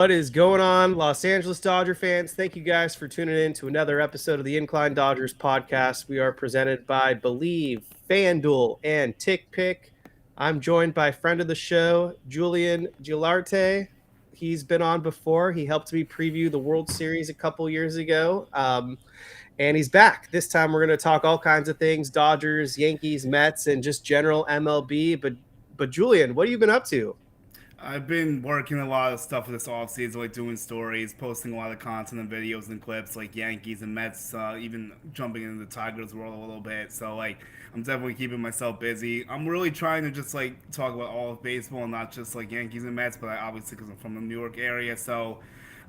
What is going on, Los Angeles Dodger fans? Thank you guys for tuning in to another episode of the Klein Dodgers podcast. We are presented by BLEAV, Fanduel, and TickPick. I'm joined by friend of the show, Julian Guilarte. He's been on before. He helped me preview the World Series a couple years ago. And he's back. This time we're going to talk all kinds of things, Dodgers, Yankees, Mets, and just general MLB. But Julian, what have you been up to? I've been working a lot of stuff this offseason, like doing stories, posting a lot of content and videos and clips, like Yankees and Mets, even jumping into the Tigers world a little bit. So, I'm definitely keeping myself busy. I'm really trying to just, talk about all of baseball and not just, Yankees and Mets, but obviously because I'm from the New York area. So,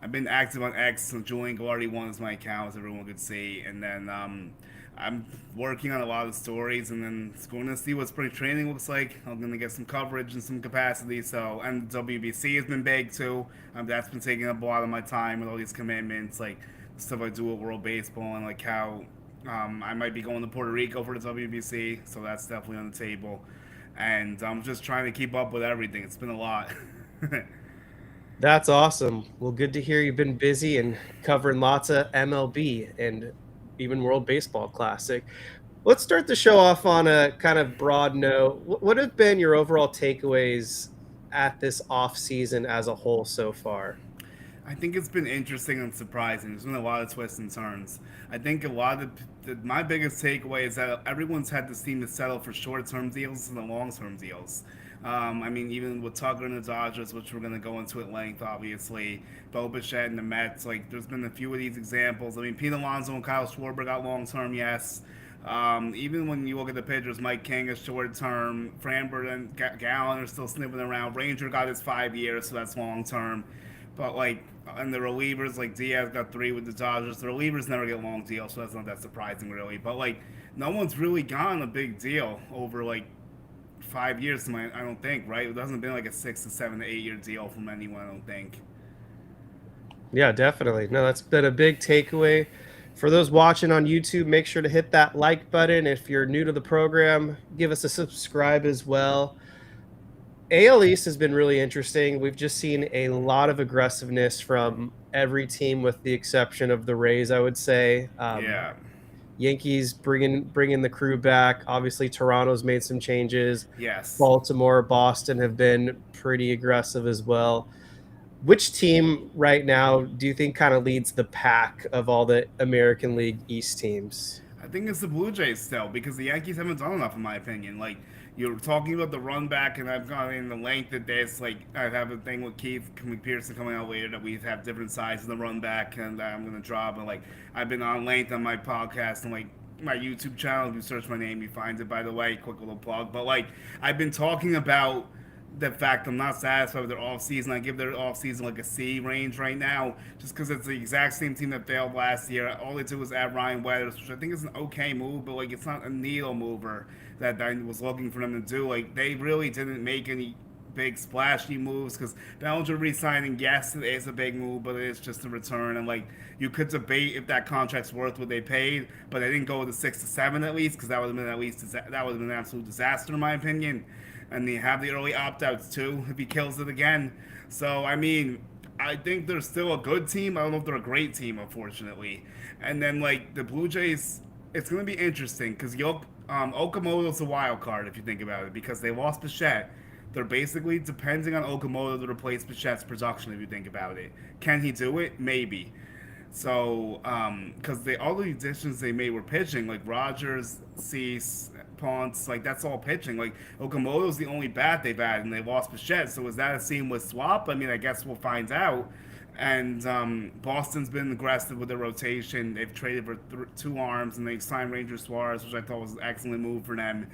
I've been active on X. So Julian Guilarte one is my account, as everyone could see. And then, I'm working on a lot of stories, and then it's going to see what spring training looks like. I'm going to get some coverage and some capacity. So, and WBC has been big too. That's been taking up a lot of my time with all these commitments, like stuff I do with World Baseball, and like how I might be going to Puerto Rico for the WBC. So that's definitely on the table. And I'm just trying to keep up with everything. It's been a lot. That's awesome. Well, good to hear you've been busy and covering lots of MLB and even World Baseball Classic. Let's start the show off on a kind of broad note. What have been your overall takeaways at this off season as a whole so far? I think it's been interesting and surprising. There's been a lot of twists and turns. I think a lot of my biggest takeaway is that everyone's had to seem to settle for short-term deals and the long-term deals. I mean, even with Tucker and the Dodgers, which we're going to go into at length, obviously, Bo Bichette and the Mets, there's been a few of these examples. I mean, Pete Alonso and Kyle Schwarber got long-term, yes. Even when you look at the pitchers, Mike King is short term. Framber and Gallen are still sniffing around. Ranger got his 5 years, so that's long term. But and the relievers, like Diaz got 3 with the Dodgers. The relievers never get long deals, so that's not that surprising, really. But no one's really gotten a big deal over 5 years. I don't think, right? It hasn't been like a 6 to 7 to 8 year deal from anyone. I don't think. Yeah, definitely. No, that's been a big takeaway. For those watching on YouTube, make sure to hit that like button. If you're new to the program, give us a subscribe as well. AL East has been really interesting. We've just seen a lot of aggressiveness from every team, with the exception of the Rays, I would say. Yeah. Yankees bringing the crew back. Obviously, Toronto's made some changes. Yes. Baltimore, Boston have been pretty aggressive as well. Which team right now do you think kind of leads the pack of all the American League East teams? I think it's the Blue Jays still because the Yankees haven't done enough, in my opinion. You're talking about the run back, and I've gone in the length of this. I have a thing with Keith McPherson coming out later that we have different sizes of the run back, and I'm gonna drop. And I've been on length on my podcast and my YouTube channel. If you search my name, you find it. By the way, quick little plug. But I've been talking about the fact I'm not satisfied with their offseason. I give their offseason a C range right now, just because it's the exact same team that failed last year. All they did was add Ryan Weathers, which I think is an okay move, but it's not a needle mover that I was looking for them to do. They really didn't make any big splashy moves because Bellinger re-signing, yes, it is a big move, but it is just a return. And you could debate if that contract's worth what they paid, but they didn't go with the 6 to 7 at least because that would have been that would have been an absolute disaster in my opinion. And they have the early opt outs too if he kills it again. So I mean, I think they're still a good team. I don't know if they're a great team, unfortunately. And then the Blue Jays, it's going to be interesting because Okamoto's a wild card if you think about it because they lost Bichette. They're basically depending on Okamoto to replace Bichette's production if you think about it. Can he do it? Maybe. So, because all the additions they made were pitching, like Rogers, Cease, Ponce, that's all pitching. Okamoto's the only bat they've had, and they lost Bichette. So is that a seamless swap? I mean, I guess we'll find out. And Boston's been aggressive with their rotation. They've traded for 2 arms, and they've signed Ranger Suarez, which I thought was an excellent move for them.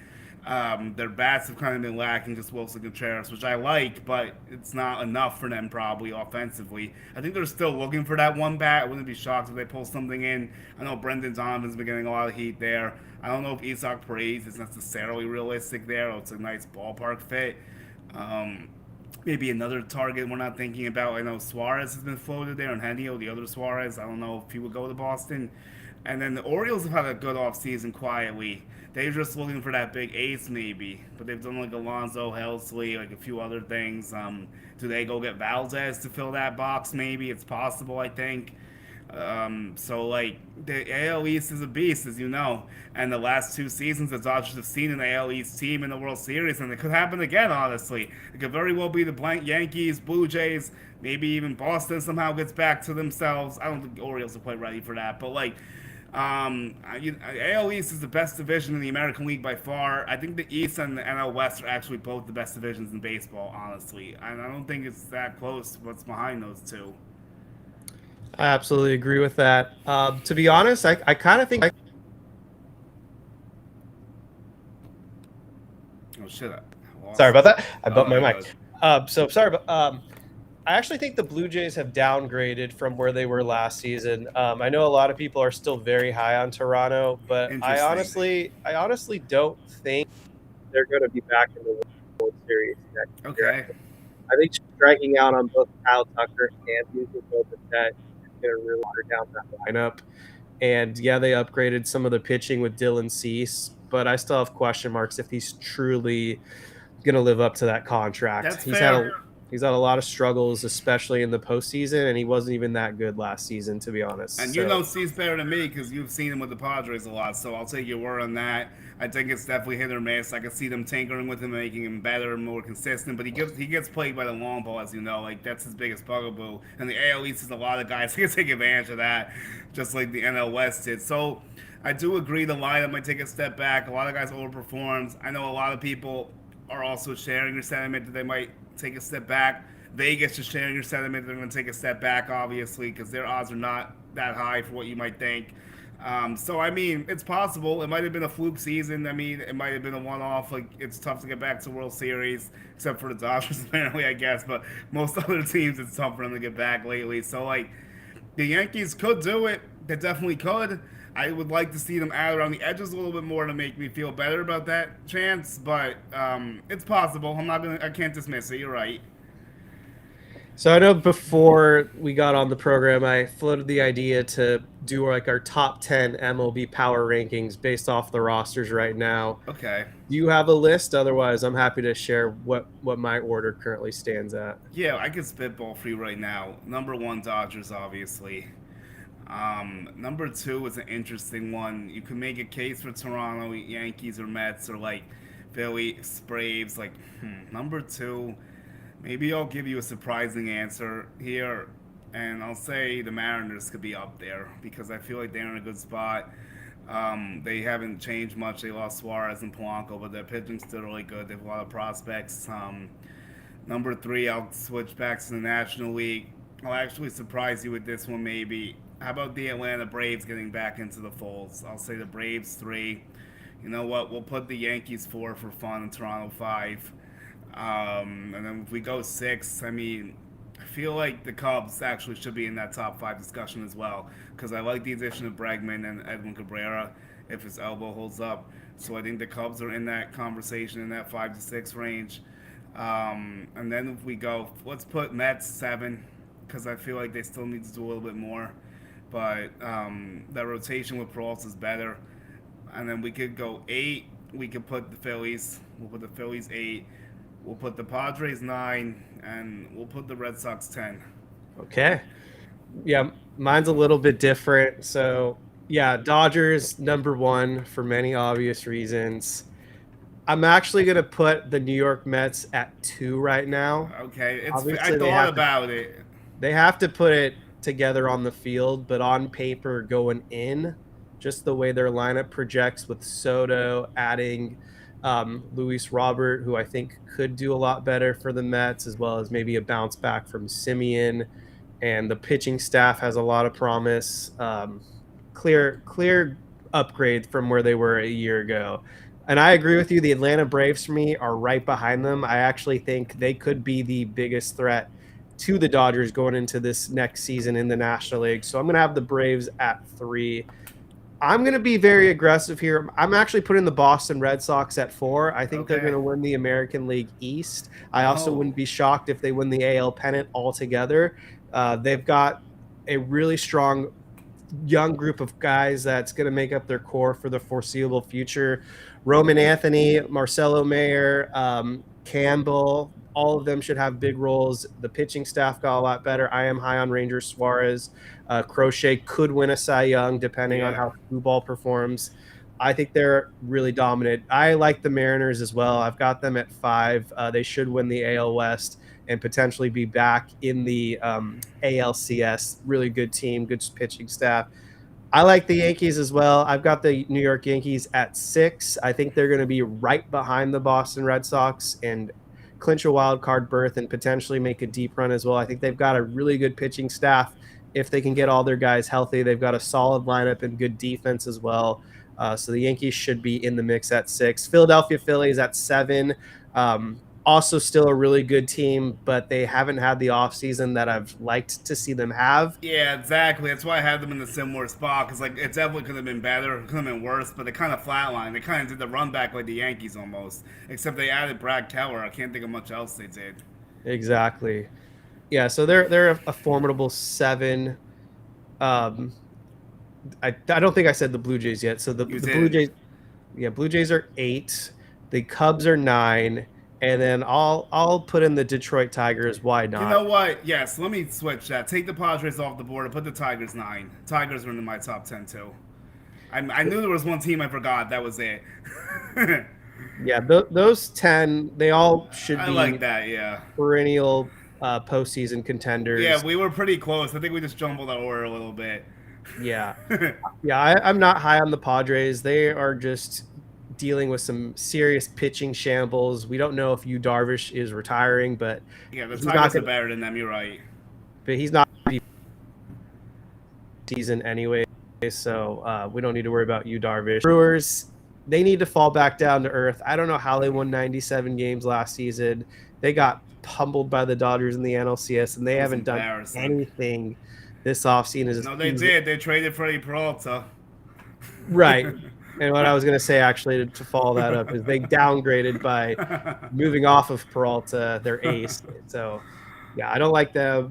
Their bats have kind of been lacking, just Wilson Contreras, which I like, but it's not enough for them probably offensively. I think they're still looking for that one bat. I wouldn't be shocked if they pull something in. I know Brendan Donovan's been getting a lot of heat there. I don't know if Isaac Paredes is necessarily realistic there, or it's a nice ballpark fit. Maybe another target we're not thinking about. I know Suarez has been floated there, and Henio, the other Suarez. I don't know if he would go to Boston. And then the Orioles have had a good offseason quietly. They're just looking for that big ace, maybe. But they've done like Alonzo Helsley, like a few other things. Do they go get Valdez to fill that box? Maybe it's possible. I think. So like the AL East is a beast, as you know, and the last 2 seasons the Dodgers have seen an AL East team in the World Series, and it could happen again. Honestly, it could very well be the blank Yankees, Blue Jays, maybe even Boston somehow gets back to themselves. I don't think the Orioles are quite ready for that, but like. AL East is the best division in the American League by far. I think the East and the NL West are actually both the best divisions in baseball, honestly. And I don't think it's that close what's behind those two. I absolutely agree with that. To be honest, I kind of think. Oh shit! Sorry about that. I bumped my mic. Good. So sorry, but I actually think the Blue Jays have downgraded from where they were last season. I know a lot of people are still very high on Toronto, but I honestly don't think they're going to be back in the World Series next year. I think striking out on both Kyle Tucker and using both the net is going to really water down that lineup. And yeah, they upgraded some of the pitching with Dylan Cease, but I still have question marks if he's truly going to live up to that contract. That's fair. He's had a lot of struggles, especially in the postseason, and he wasn't even that good last season, to be honest. And you know Cease better than me because you've seen him with the Padres a lot, so I'll take your word on that. I think it's definitely hit or miss. I can see them tinkering with him, making him better and more consistent, but he gets played by the long ball, as you know. Like, that's his biggest bugaboo. And the AL East is a lot of guys who can take advantage of that, just like the NL West did. So I do agree the lineup might take a step back. A lot of guys overperformed. I know a lot of people are also sharing your sentiment that they might take a step back. Vegas is sharing your sentiment they're going to take a step back, obviously, because their odds are not that high for what you might think. So, I mean, it's possible. It might have been a fluke season. I mean, it might have been a one-off. Like, it's tough to get back to World Series, except for the Dodgers, apparently, I guess. But most other teams, it's tough for them to get back lately. So, like, the Yankees could do it. They definitely could. I would like to see them add around the edges a little bit more to make me feel better about that chance, but it's possible. I can't dismiss it. You're right. So I know before we got on the program, I floated the idea to do like our top 10 MLB power rankings based off the rosters right now. Okay. Do you have a list? Otherwise, I'm happy to share what my order currently stands at. Yeah, I can spitball for you right now. Number 1, Dodgers, obviously. Number 2 is an interesting one. You can make a case for Toronto, Yankees, or Mets, or like Philly, Braves. Like, number 2. Maybe I'll give you a surprising answer here, and I'll say the Mariners could be up there because I feel like they're in a good spot. They haven't changed much. They lost Suarez and Polanco, but their pitching's still really good. They have a lot of prospects. Number 3, I'll switch back to the National League. I'll actually surprise you with this one, maybe. How about the Atlanta Braves getting back into the folds? I'll say the Braves 3. You know what? We'll put the Yankees 4 for fun and Toronto 5. And then if we go 6, I mean, I feel like the Cubs actually should be in that top 5 discussion as well because I like the addition of Bregman and Edwin Cabrera if his elbow holds up. So I think the Cubs are in that conversation in that 5 to 6 range. And then if we go, let's put Mets 7 because I feel like they still need to do a little bit more. But that rotation with Peralta is better. And then we could go 8. We could put the Phillies. We'll put the Phillies 8. We'll put the Padres 9. And we'll put the Red Sox 10. Okay. Yeah, mine's a little bit different. So, yeah, Dodgers number 1 for many obvious reasons. I'm actually going to put the New York Mets at 2 right now. Okay. I thought about it. They have to put it together on the field, but on paper going in, just the way their lineup projects with Soto adding Luis Robert, who I think could do a lot better for the Mets, as well as maybe a bounce back from Simeon, and the pitching staff has a lot of promise. Clear upgrade from where they were a year ago. And I agree with you. The Atlanta Braves for me are right behind them. I actually think they could be the biggest threat to the Dodgers going into this next season in the National League. So I'm going to have the Braves at 3. I'm going to be very aggressive here. I'm actually putting the Boston Red Sox at 4. I think they're going to win the American League East. I also wouldn't be shocked if they win the AL pennant altogether. They've got a really strong young group of guys that's going to make up their core for the foreseeable future. Roman Anthony, Marcelo Mayer, Campbell, all of them should have big roles. The pitching staff got a lot better. I am high on Ranger Suarez. Crochet could win a Cy Young depending on Yeah. how Ball performs. I think they're really dominant. I like the Mariners as well. I've got them at 5. They should win the AL West and potentially be back in the ALCS. Really good team, good pitching staff. I like the Yankees as well. I've got the New York Yankees at 6. I think they're going to be right behind the Boston Red Sox and clinch a wild card berth and potentially make a deep run as well. I think they've got a really good pitching staff. If they can get all their guys healthy, they've got a solid lineup and good defense as well. So the Yankees should be in the mix at 6. Philadelphia Phillies at 7. Also still a really good team, but they haven't had the offseason that I've liked to see them have. Yeah, exactly. That's why I had them in the similar spot because like it definitely could have been better, could have been worse, but they kind of flatlined. They kind of did the run back like the Yankees almost, except they added Brad Keller. I can't think of much else they did. Exactly. Yeah, so they're a formidable 7. Um, I don't think I said the Blue Jays yet. So You the Blue did. Jays, yeah, Blue Jays are 8. The Cubs are 9, and then I'll put in the Detroit Tigers. Why You not? know what? Yes, let me switch that. Take the Padres off the board and put the Tigers 9. Tigers are in my top 10 too. I knew there was one team I forgot. That was it. Yeah, those 10, they all should I like be that. Yeah. perennial postseason Yeah, contenders. we were pretty close. I think we just jumbled our order a little bit. Yeah, yeah, I'm not high on the Padres. They are just dealing with some serious pitching shambles. We don't know if Yu Darvish is retiring, Yeah, the he's not Tigers are going. better than them. You're right. But he's not season anyway, so we don't need to worry about Yu Darvish. Brewers, they need to fall back down to earth. I don't know how they won 97 games last season. They got pummeled by the Dodgers in the NLCS, and they It was haven't done embarrassing. anything this offseason. No, they did. They traded Freddie Peralta. Right. And what I was going to say, actually, to follow that up, is they downgraded by moving off of Peralta, their ace. So, yeah, I don't like the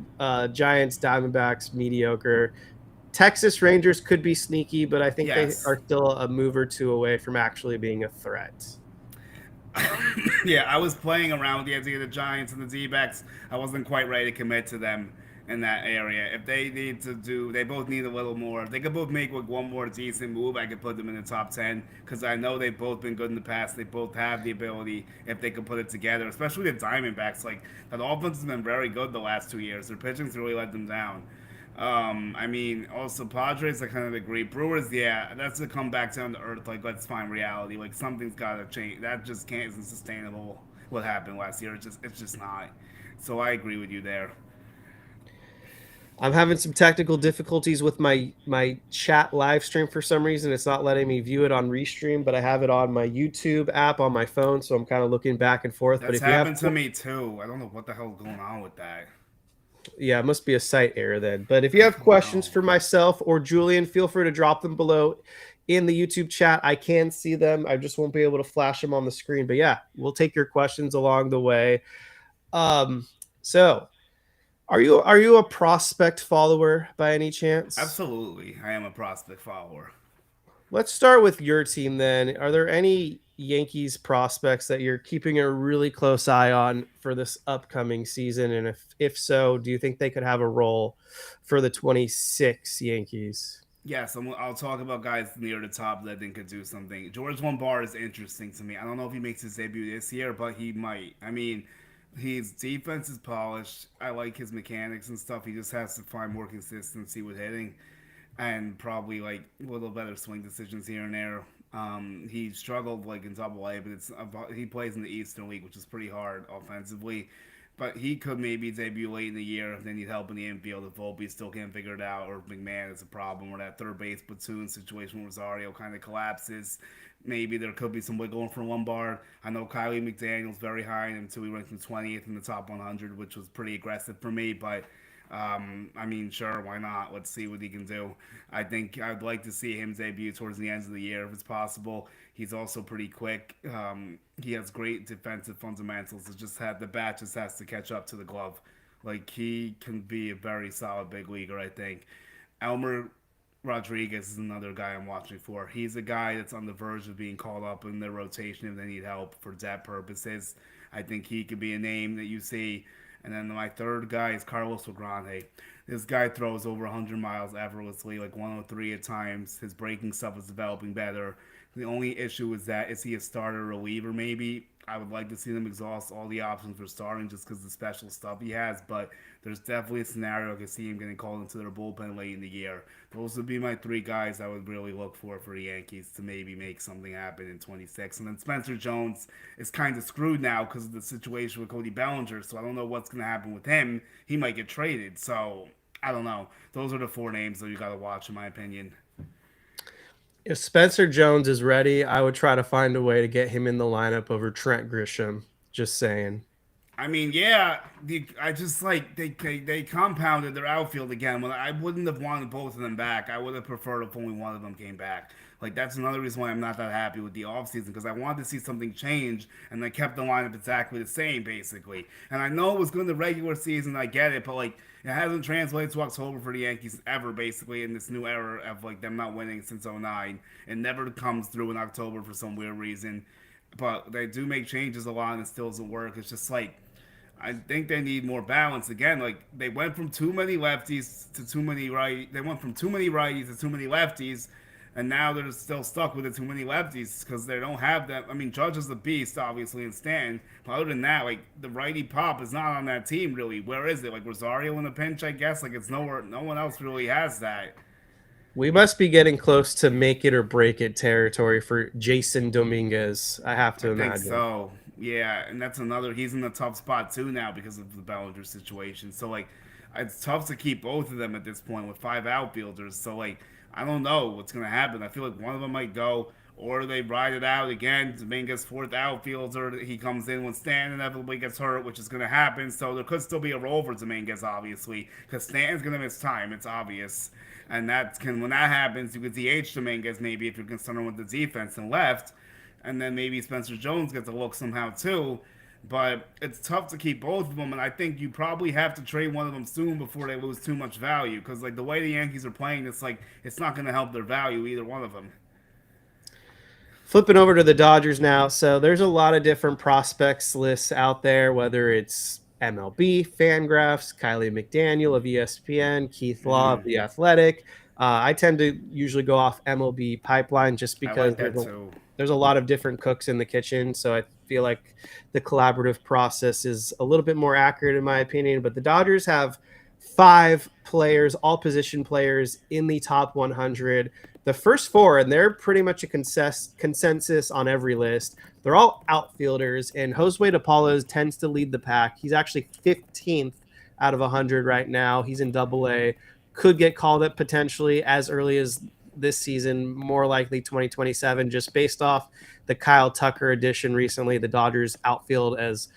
Giants, Diamondbacks, mediocre. Texas Rangers could be sneaky, but I think they Yes. are still a move or two away from actually being a threat. Yeah, I was playing around with the idea of the Giants and the D-backs. I wasn't quite ready to commit to them in that area. If they need to do, they both need a little more. If they could both make like one more decent move, I could put them in the top 10 because I know they've both been good in the past. They both have the ability if they could put it together, especially the Diamondbacks. Like, that offense has been very good the last 2 years. Their pitching's really let them down. I mean, also Padres, I kind of agree. Brewers, yeah, that's to come back down to earth. Like, let's find reality. Like, something's got to change. That just can't isn't sustainable. What happened last year? It's just not. So I agree with you there. I'm having some technical difficulties with my chat live stream for some reason. It's not letting me view it on Restream, but I have it on my YouTube app on my phone, so I'm kind of looking back and forth. But That's if you have, happened to me too. I don't know what the hell's going on with that. yeah, it must be a site error then. But if you I have don't questions know. for myself or Julian, feel free to drop them below in the YouTube chat. I can see them. I just won't be able to flash them on the screen. But yeah, we'll take your questions along the way. So are you a prospect follower by any chance? Absolutely, I am a prospect follower. Let's start with your team then. Are there any Yankees prospects that you're keeping a really close eye on for this upcoming season? And if so, do you think they could have a role for the 26 Yankees? Yes, I'll talk about guys near the top that I think could do something. George Lombard is interesting to me. I don't know if he makes his debut this year, but he might. I mean, his defense is polished. I like his mechanics and stuff. He just has to find more consistency with hitting and probably like a little better swing decisions here and there. He struggled like in Double A, but he plays in the Eastern League, which is pretty hard offensively. But he could maybe debut late in the year if they need help in the infield. If Volpe still can't figure it out, or McMahon is a problem, or that third base platoon situation with Rosario kind of collapses, maybe there could be some wiggle room for Lombard. I know Kylie McDaniel's very high in him too. He ranked him 20th in the top 100, which was pretty aggressive for me. But I mean, sure, why not? Let's see what he can do. I think I'd like to see him debut towards the end of the year if it's possible. He's also pretty quick. He has great defensive fundamentals. The bat just has to catch up to the glove. Like he can be a very solid big leaguer. I think Elmer Rodriguez is another guy I'm watching for. He's a guy that's on the verge of being called up in their rotation if they need help for depth purposes. I think he could be a name that you see. And then my third guy is Carlos Grande. This guy throws over 100 miles effortlessly, like 103 at times. His breaking stuff is developing better. The only issue is he a starter reliever? Maybe I would like to see them exhaust all the options for starting just because of the special stuff he has. But there's definitely a scenario I could see him getting called into their bullpen late in the year. Those would be my three guys I would really look for the Yankees to maybe make something happen in 26. And then Spencer Jones is kind of screwed now because of the situation with Cody Bellinger. So I don't know what's going to happen with him. He might get traded. So I don't know. Those are the four names that you got to watch, in my opinion. If Spencer Jones is ready, I would try to find a way to get him in the lineup over Trent Grisham. Just saying. I mean, yeah, I just like they compounded their outfield again. Well, I wouldn't have wanted both of them back. I would have preferred if only one of them came back. Like that's another reason why I'm not that happy with the offseason because I wanted to see something change, and they kept the lineup exactly the same basically. And I know it was good in the regular season, I get it, but like it hasn't translated to October for the Yankees ever basically in this new era of like them not winning since '09. It never comes through in October for some weird reason. But they do make changes a lot, and it still doesn't work. It's just like I think they need more balance again. Like they went from too many lefties to too many right. They went from too many righties to too many lefties, and now they're still stuck with the too many lefties because they don't have that. I mean, Judge is the beast, obviously, and Stan. But other than that, like the righty pop is not on that team really. Where is it? Like Rosario in a pinch, I guess. Like it's nowhere. No one else really has that. We must be getting close to make it or break it territory for Jason Dominguez, I have I to think imagine. so. Yeah, and that's another. He's in a tough spot too now because of the Bellinger situation. So like, it's tough to keep both of them at this point with five outfielders. So like, I don't know what's gonna happen. I feel like one of them might go, or they ride it out again. Dominguez fourth outfielder. He comes in when Stan inevitably gets hurt, which is gonna happen. So there could still be a role for Dominguez, obviously, because Stan's gonna miss time. It's obvious. And that can when that happens, you could DH Dominguez maybe if you're concerned with the defense and left and then maybe Spencer Jones gets a look somehow too. But it's tough to keep both of them, and I think you probably have to trade one of them soon before they lose too much value. Because like the way the Yankees are playing, it's like it's not going to help their value either one of them. Flipping over to the Dodgers now. So there's a lot of different prospects lists out there, whether it's MLB, Fangraphs, Kylie McDaniel of ESPN, Keith Law of Mm-hmm. The Athletic. I tend to usually go off MLB pipeline just I because like that too. there's a lot of different cooks in the kitchen. So I feel like the collaborative process is a little bit more accurate in my opinion. But the Dodgers have five players, all position players in the top 100. The first four, and they're pretty much a consensus on every list. They're all outfielders, and Josue de Paula tends to lead the pack. He's actually 15th out of 100 right now. He's in Double A. Could get called up potentially as early as this season, more likely 2027, just based off the Kyle Tucker addition recently. The Dodgers outfield, as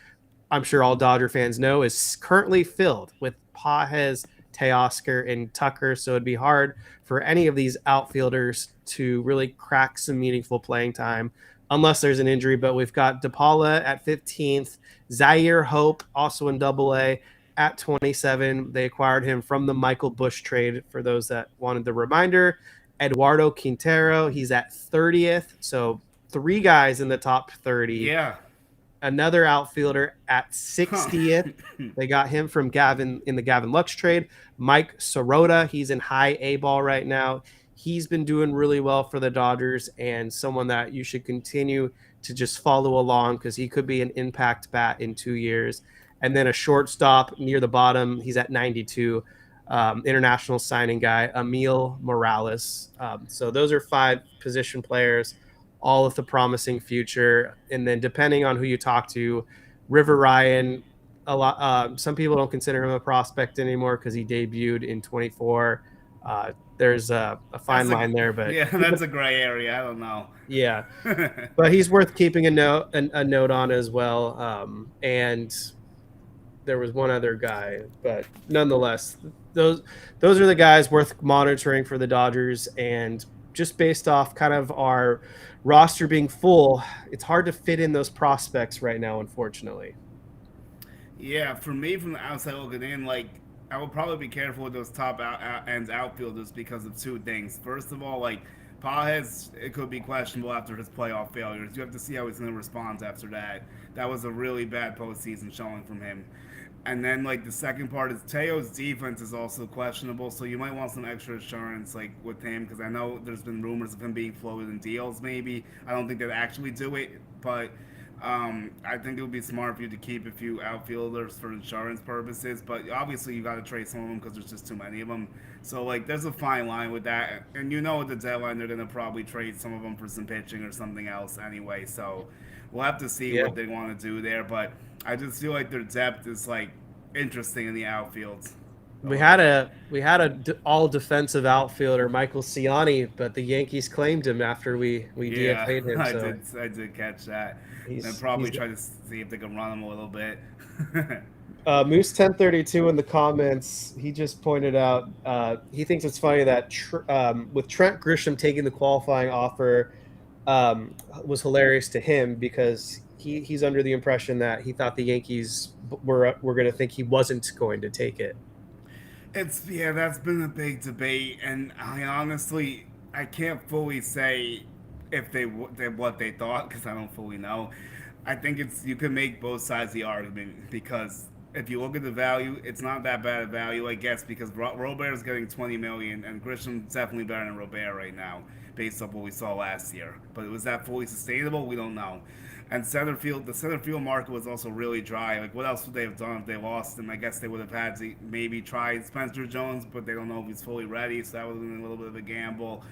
I'm sure all Dodger fans know, is currently filled with Pages, Teoscar, and Tucker. So it'd be hard for any of these outfielders to really crack some meaningful playing time unless there's an injury. But we've got DePaula at 15th, Zaire Hope also in Double A at 27. They acquired him from the Michael Bush trade. For those that wanted the reminder, Eduardo Quintero, he's at 30th. So three guys in the top 30. Yeah. Another outfielder at Huh. 60th. They got him from Gavin in the Gavin Lux trade. Mike Sirota, he's in high A ball right now. He's been doing really well for the Dodgers and someone that you should continue to just follow along because he could be an impact bat in 2 years. And then a shortstop near the bottom, he's at 92. International signing guy, Emil Morales. So those are five position players, all with a promising future. And then depending on who you talk to, River Ryan, a lot. Some people don't consider him a prospect anymore because he debuted in 24. There's a fine That's a line there, but yeah. That's a gray area. I don't know. yeah, but he's worth keeping a note on as well. And there was one other guy, but nonetheless, those those are the guys worth monitoring for the Dodgers. And just based off kind of our roster being full, it's hard to fit in those prospects right now, unfortunately. Yeah, for me from the outside looking in, like I would probably be careful with those top ends outfielders because of two things. First of all, like Pages, it could be questionable after his playoff failures. You have to see how he's going to respond after that. That was a really bad postseason showing from him. And then like the second part is Teo's defense is also questionable, so you might want some extra assurance like with him because I know there's been rumors of him being floated in deals. Maybe I don't think they'd actually do it, but I think it would be smart for you to keep a few outfielders for insurance purposes. But obviously you got to trade some of them because there's just too many of them. So like there's a fine line with that, and you know at the deadline they're gonna probably trade some of them for some pitching or something else anyway. So we'll have to see Yeah. what they want to do there, but I just feel like their depth is like interesting in the outfield a little bit. We had a all defensive outfielder, Michael Ciani, but the Yankees claimed him after we Yeah, DFA'd him. So I did catch that. And he's probably try to see if they can run him a little bit. Moose 1032 in the comments. He just pointed out he thinks it's funny that with Trent Grisham taking the qualifying offer was hilarious to him because he's under the impression that he thought the Yankees were going to think he wasn't going to take it. It's yeah, that's been a big debate, and I honestly I can't fully say if what they thought because I don't fully know. I think it's you can make both sides of the argument because if you look at the value, it's not that bad a value, I guess, because Robert is getting 20 million, and Grisham's definitely better than Robert right now, based off what we saw last year. But was that fully sustainable? We don't know. And the center field market was also really dry. Like, what else would they have done if they lost him? I guess they would have had to maybe try Spencer Jones, but they don't know if he's fully ready, so that would have been a little bit of a gamble.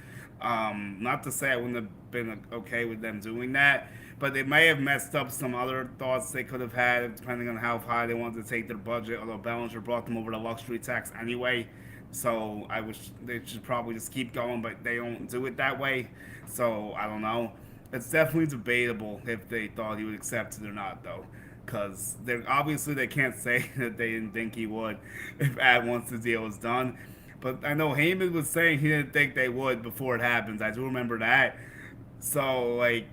Not to say I wouldn't have been okay with them doing that, but they may have messed up some other thoughts they could have had depending on how high they wanted to take their budget. Although Bellinger brought them over to luxury tax anyway, so I wish they should probably just keep going, but they don't do it that way. So I don't know. It's definitely debatable if they thought he would accept it or not, though, because they obviously they can't say that they didn't think he would if once the deal was done. But I know Heyman was saying he didn't think they would before it happens. I do remember that. So like,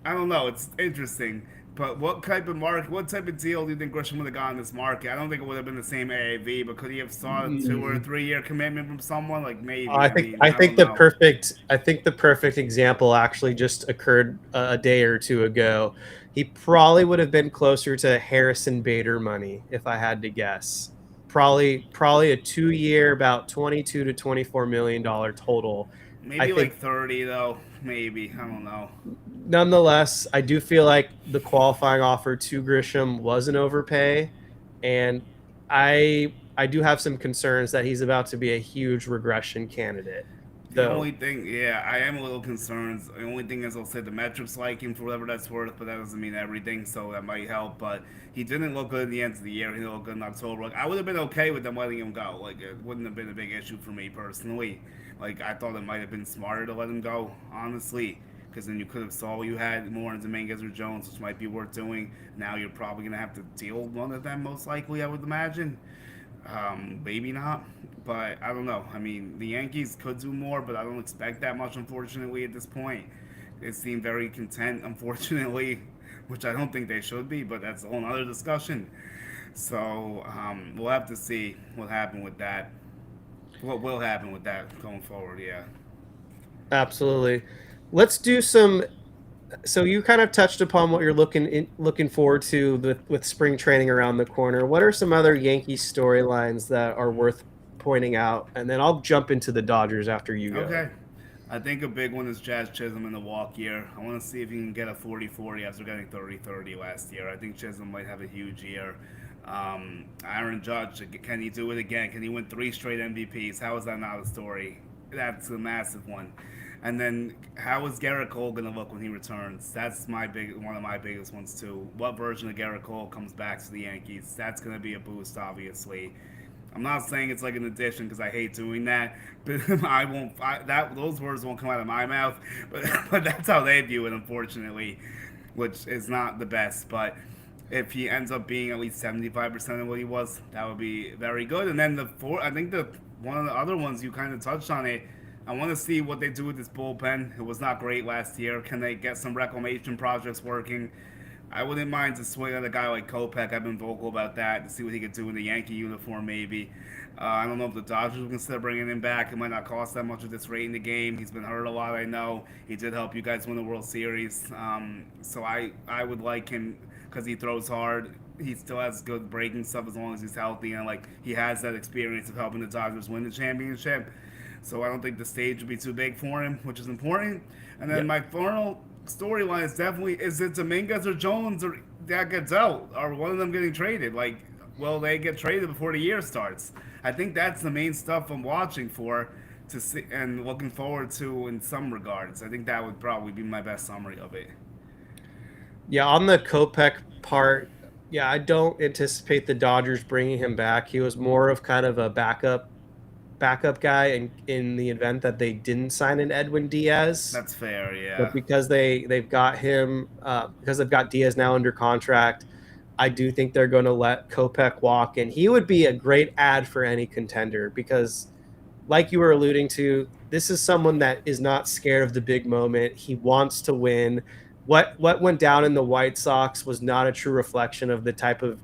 I don't know. It's interesting. But what type of deal do you think Grisham would have gotten in this market? I don't think it would have been the same AAV, but could he have sought a 2 or 3 year commitment from someone? Like maybe. I mean, I don't know. I think the perfect example actually just occurred a day or two ago. He probably would have been closer to Harrison Bader money if I had to guess. Probably a 2 year, about 22 to 24 million dollar total. I Maybe think like 30 though. Maybe I don't know. nonetheless, I do feel like the qualifying offer to Grisham was an overpay, and I do have some concerns that he's about to be a huge regression candidate. The Though only thing, yeah, I am a little concerned. The only thing is, I'll say the metrics like him for whatever that's worth, but that doesn't mean everything, so that might help. But he didn't look good in the end of the year. He didn't look good in October. Like, I would have been okay with them letting him go. Like, it wouldn't have been a big issue for me personally. Like, I thought it might have been smarter to let him go, honestly, because then you could have saw you had more in Dominguez or Jones, which might be worth doing. Now you're probably gonna have to deal with one of them, most likely, I would imagine. Maybe not, but I don't know. I mean, the Yankees could do more, but I don't expect that much, unfortunately, at this point. They seem very content, unfortunately, which I don't think they should be, but that's a whole other discussion. So we'll have to see what happened with that. What will happen with that going forward? Yeah. absolutely. Let's do some. So you kind of touched upon what you're looking forward to with spring training around the corner. What are some other Yankees storylines that are worth pointing out? And then I'll jump into the Dodgers after you go. Okay. I think a big one is Jazz Chisholm in the walk year. I want to see if he can get a 40-40 after getting 30-30 last year. I think Chisholm might have a huge year. Aaron Judge, can he do it again? Can he win 3 straight MVPs? How is that not a story? That's a massive one. And then how is Garrett Cole gonna look when he returns? That's one of my biggest ones too. What version of Garrett Cole comes back to the Yankees? That's gonna be a boost, obviously. I'm not saying it's like an addition because I hate doing that, but I won't. Those words won't come out of my mouth, but that's how they view it, unfortunately, which is not the best. But if he ends up being at least 75% of what he was, that would be very good. And then I think the one of the other ones you kind of touched on it. I want to see what they do with this bullpen. It was not great last year. Can they get some reclamation projects working? I wouldn't mind to swing on a guy like Kopech. I've been vocal about that to see what he could do in the Yankee uniform, maybe. I don't know if the Dodgers will consider bringing him back. It might not cost that much with this rate in the game. He's been hurt a lot, I know. He did help you guys win the World Series. So I would like him because he throws hard. He still has good breaking stuff as long as he's healthy, and like he has that experience of helping the Dodgers win the championship. So I don't think the stage would be too big for him, which is important. And then Yep. my final storyline is definitely is it Dominguez or Jones or that gets out? Are one of them getting traded? Like, will they get traded before the year starts? I think that's the main stuff I'm watching for to see and looking forward to in some regards. I think that would probably be my best summary of it. Yeah, on the Kopech part, yeah, I don't anticipate the Dodgers bringing him back. He was more of kind of a backup guy in the event that they didn't sign an Edwin Diaz. That's fair, But yeah. because they've got him, because they've got Diaz now under contract, I do think they're going to let Kopech walk, and he would be a great ad for any contender because, like you were alluding to, this is someone that is not scared of the big moment. He wants to win. What went down in the White Sox was not a true reflection of the type of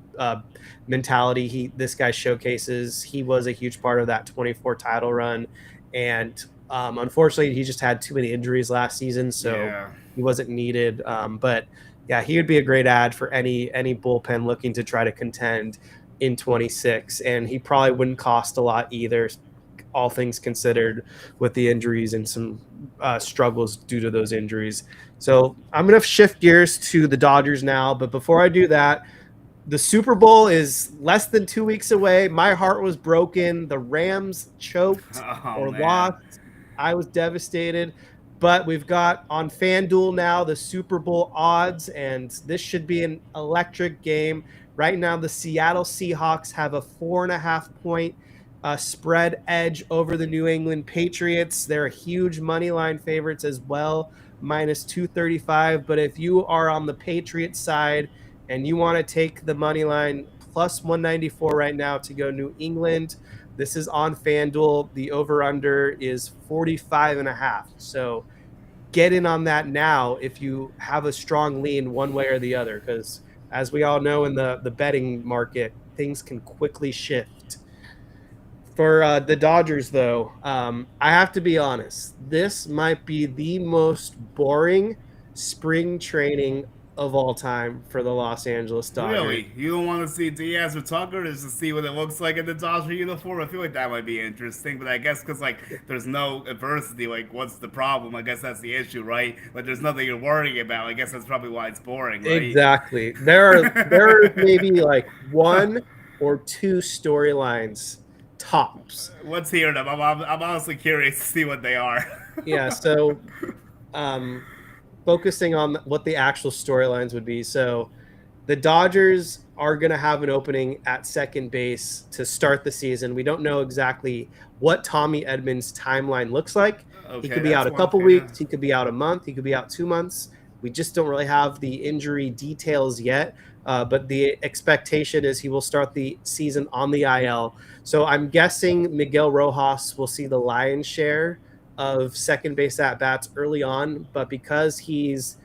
mentality this guy showcases. He was a huge part of that 24 title run, and unfortunately, he just had too many injuries last season, so Yeah. he wasn't needed. But yeah, he would be a great ad for any bullpen looking to try to contend in 26, and he probably wouldn't cost a lot either, all things considered, with the injuries and some struggles due to those injuries. So I'm going to shift gears to the Dodgers now. But before I do that, the Super Bowl is less than 2 weeks away. My heart was broken. The Rams choked Oh or man. lost. I was devastated. But we've got on Fanduel now the Super Bowl odds, and this should be an electric game. Right now, the Seattle Seahawks have a 4.5 point spread edge over the New England Patriots. They're huge money line favorites as well, minus 235. But if you are on the Patriots side and you want to take the money line plus 194 right now to go New England, this is on FanDuel. The over-under is 45.5. So get in on that now if you have a strong lean one way or the other, because as we all know in the betting market, things can quickly shift. For the Dodgers, though, I have to be honest. This might be the most boring spring training of all time for the Los Angeles Dodgers. Really? You don't want to see Diaz or Tucker just to see what it looks like in the Dodger uniform? I feel like that might be interesting, but I guess because like there's no adversity, like what's the problem? I guess that's the issue, right? Like there's nothing you're worrying about. I guess that's probably why it's boring, right? Exactly. There are maybe like one or two storylines tops. Let's hear them. I'm honestly curious to see what they are. Yeah. So, um, focusing on what the actual storylines would be. So, the Dodgers are going to have an opening at second base to start the season. We don't know exactly what Tommy Edmonds' timeline looks like. He Okay, could be that's out a one couple thing. Yeah. weeks. He could be out a month. He could be out 2 months. We just don't really have the injury details yet. But the expectation is he will start the season on the IL. So I'm guessing Miguel Rojas will see the lion's share of second base at bats early on. But because he's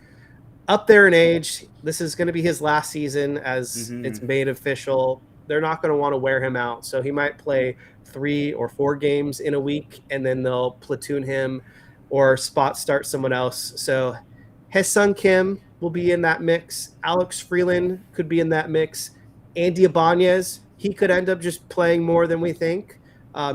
up there in age, this is going to be his last season as Mm-hmm. it's made official. They're not going to want to wear him out. So he might play 3 or 4 games in a week, and then they'll platoon him or spot start someone else. So his son Kim will be in that mix. Alex Freeland could be in that mix. Andy Ibanez, he could end up just playing more than we think.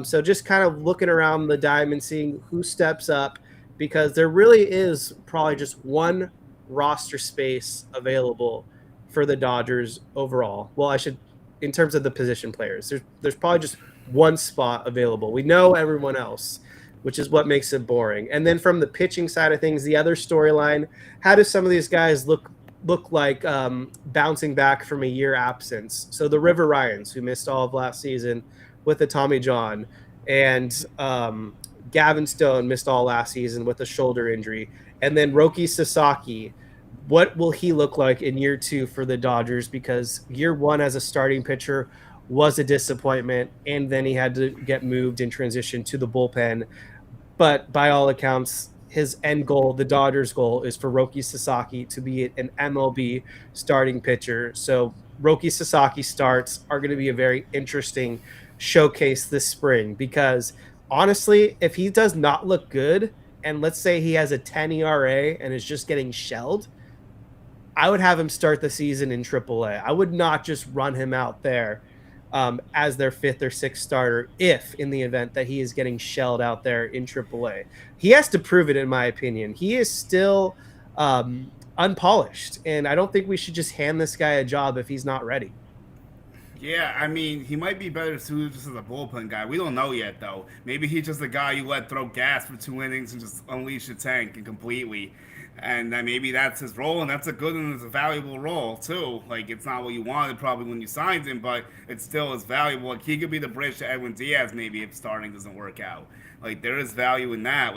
So just kind of looking around the diamond, seeing who steps up, because there really is probably just one roster space available for the Dodgers overall. Well, in terms of the position players, there's probably just one spot available. We know everyone else, which is what makes it boring. And then from the pitching side of things, the other storyline: how do some of these guys look like bouncing back from a year absence? So the River Ryans, who missed all of last season with the Tommy John, and Gavin Stone missed all last season with a shoulder injury. And then Roki Sasaki, what will he look like in year 2 for the Dodgers? Because year 1 as a starting pitcher was a disappointment, and then he had to get moved and transition to the bullpen. But by all accounts, his end goal, the Dodgers' goal, is for Roki Sasaki to be an MLB starting pitcher. So Roki Sasaki starts are going to be a very interesting showcase this spring because honestly, if he does not look good, and let's say he has a 10 ERA and is just getting shelled, I would have him start the season in AAA. I would not just run him out there as their fifth or sixth starter if in the event that he is getting shelled out there in AAA. He has to prove it, in my opinion. He is still unpolished, and I don't think we should just hand this guy a job if he's not ready. Yeah, I mean, he might be better suited just as a bullpen guy. We don't know yet, though. Maybe he's just a guy you let throw gas for 2 innings and just unleash the tank and completely. And maybe that's his role, and that's a good and it's a valuable role too. Like it's not what you wanted probably when you signed him, but it still is valuable. Like he could be the bridge to Edwin Diaz maybe if starting doesn't work out. Like there is value in that.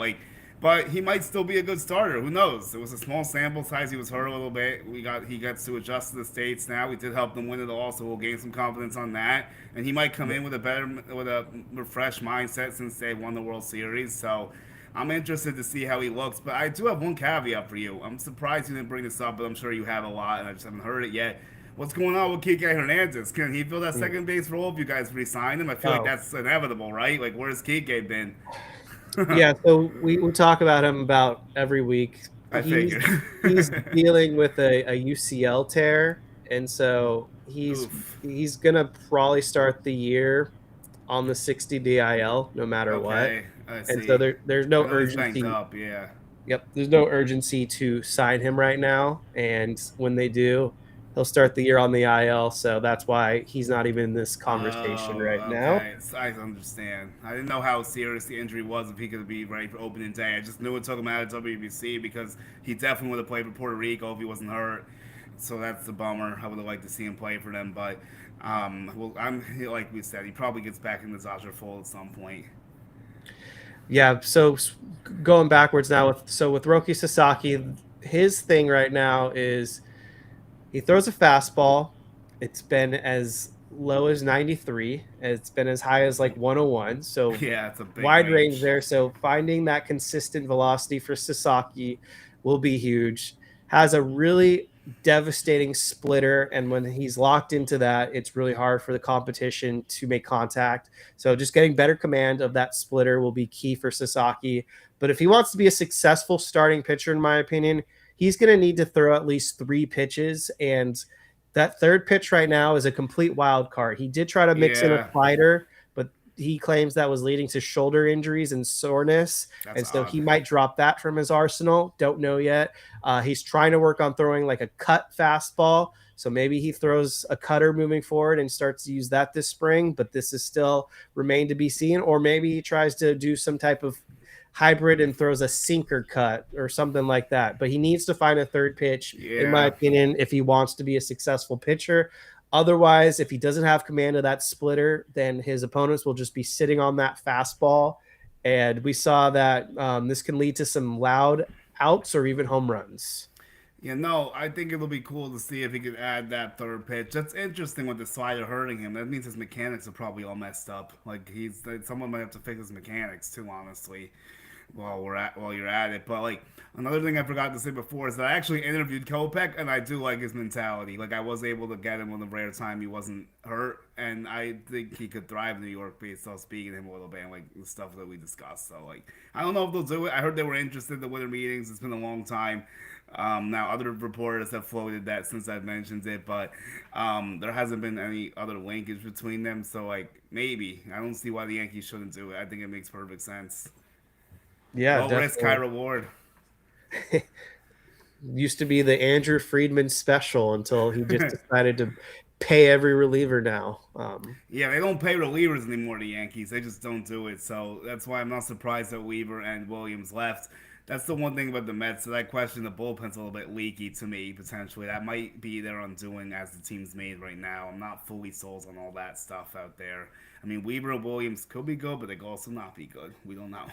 But he might still be a good starter. Who knows? It was a small sample size. He was hurt a little bit. He gets to adjust to the states now. We did help them win it all, so we'll gain some confidence on that. And he might come in with a refreshed mindset since they won the World Series. So I'm interested to see how he looks. But I do have one caveat for you. I'm surprised you didn't bring this up, but I'm sure you have a lot, and I just haven't heard it yet. What's going on with Kike Hernandez? Can he fill that second base role if you guys re-sign him? I feel like that's inevitable, right? Like where's Kike been? Yeah, so we talk about him about every week. I figured. He's dealing with a UCL tear, and so he's gonna probably start the year on the 60 DIL no matter what. And so there's no urgency. Up, yeah. Yep, there's no urgency to sign him right now, and when they do, he'll start the year on the IL. So that's why he's not even in this conversation right now. So I understand. I didn't know how serious the injury was if he could be ready for opening day. I just knew it took him out of WBC because he definitely would have played for Puerto Rico if he wasn't hurt. So that's the bummer. I would have liked to see him play for them, but well, I'm like we said, he probably gets back in the Dodger fold at some point. Yeah, so going backwards now with Roki Sasaki, his thing right now is he throws a fastball. It's been as low as 93. It's been as high as like 101. So yeah, it's a big wide range there. So finding that consistent velocity for Sasaki will be huge. Has a really devastating splitter, and when he's locked into that, it's really hard for the competition to make contact. So just getting better command of that splitter will be key for Sasaki. But if he wants to be a successful starting pitcher, in my opinion, he's going to need to throw at least 3 pitches, and that third pitch right now is a complete wild card. He did try to mix in a slider, but he claims that was leading to shoulder injuries and soreness. And so he might drop that from his arsenal. Don't know yet. He's trying to work on throwing like a cut fastball. So maybe he throws a cutter moving forward and starts to use that this spring, but this is still remain to be seen. Or maybe he tries to do some type of hybrid and throws a sinker cut or something like that. But he needs to find a third pitch, in my opinion, if he wants to be a successful pitcher. Otherwise, if he doesn't have command of that splitter, then his opponents will just be sitting on that fastball. And we saw that this can lead to some loud outs or even home runs. Yeah, no, I think it'll be cool to see if he could add that third pitch. That's interesting with the slider hurting him. That means his mechanics are probably all messed up. Like someone might have to fix his mechanics too, honestly. While you're at it, but like another thing I forgot to say before is that I actually interviewed Kopech, and I do like his mentality. Like I was able to get him on the rare time he wasn't hurt, and I think he could thrive in New York based off speaking to him a little bit and like the stuff that we discussed. So like I don't know if they'll do it. I heard they were interested in the winter meetings. It's been a long time. Now other reporters have floated that since I've mentioned it, but there hasn't been any other linkage between them. So like maybe I don't see why the Yankees shouldn't do it. I think it makes perfect sense. Yeah, low risk, high reward. Used to be the Andrew Friedman special until he just decided to pay every reliever now. Yeah, they don't pay relievers anymore, the Yankees. They just don't do it. So that's why I'm not surprised that Weaver and Williams left. That's the one thing about the Mets that I question the bullpen's a little bit leaky to me, potentially. That might be their undoing as the team's made right now. I'm not fully sold on all that stuff out there. I mean, Weaver and Williams could be good, but they could also not be good. We don't know.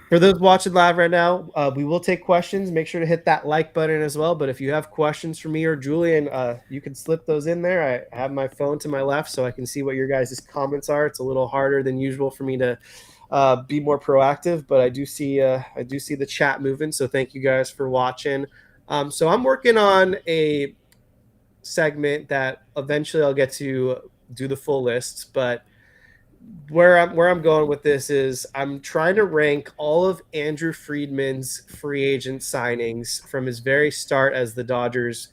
For those watching live right now, we will take questions. Make sure to hit that like button as well. But if you have questions for me or Julian, you can slip those in there. I have my phone to my left so I can see what your guys' comments are. It's a little harder than usual for me to be more proactive. But I do see the chat moving. So thank you guys for watching. So I'm working on a segment that eventually I'll get to do the full list, but where I'm going with this is I'm trying to rank all of Andrew Friedman's free agent signings from his very start as the Dodgers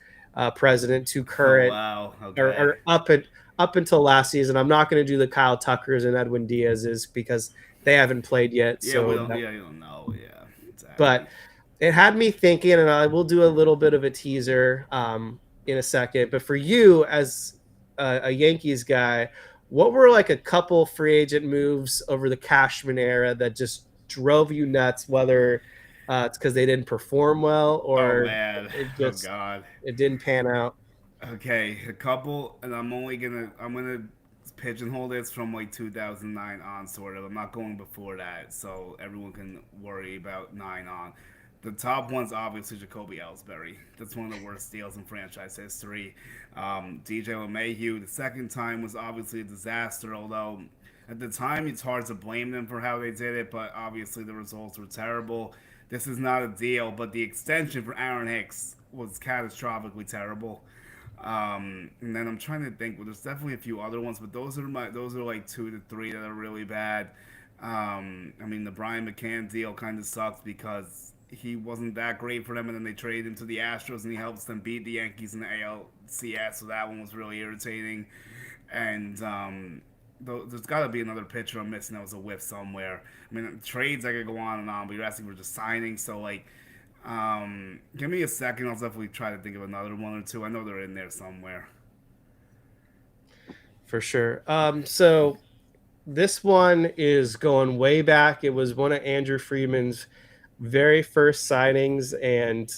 president to Oh current, wow. or, Okay. or up until last season. I'm not going to do the Kyle Tuckers and Edwin Diaz's because they haven't played yet. Yeah, we So, don't. Yeah, you don't know. Yeah, but exactly. it had me thinking, and I will do a little bit of a teaser in a second. But for you, as a Yankees guy, what were like a couple free agent moves over the Cashman era that just drove you nuts? Whether it's because they didn't perform well Oh or man. it Oh just god. it didn't pan out. Okay, a couple, and I'm gonna pigeonhole this from like 2009 on, sort of. I'm not going before that, so everyone can worry about 9 on. The top one's obviously Jacoby Ellsbury. That's one of the worst deals in franchise history. DJ LeMahieu, the second time was obviously a disaster, although at the time it's hard to blame them for how they did it, but obviously the results were terrible. This is not a deal, but the extension for Aaron Hicks was catastrophically terrible. And then I'm trying to think. Well, there's definitely a few other ones, but those are like 2 to 3 that are really bad. I mean, the Brian McCann deal kind of sucks because he wasn't that great for them, and then they traded him to the Astros, and he helps them beat the Yankees in the ALCS. So that one was really irritating. And there's got to be another pitcher I'm missing that was a whiff somewhere. I mean, trades I could go on and on, but you're asking for just signing, so like. Give me a second. I'll definitely try to think of another one or two. I know they're in there somewhere. For sure. So this one is going way back. It was one of Andrew Freeman's very first signings, and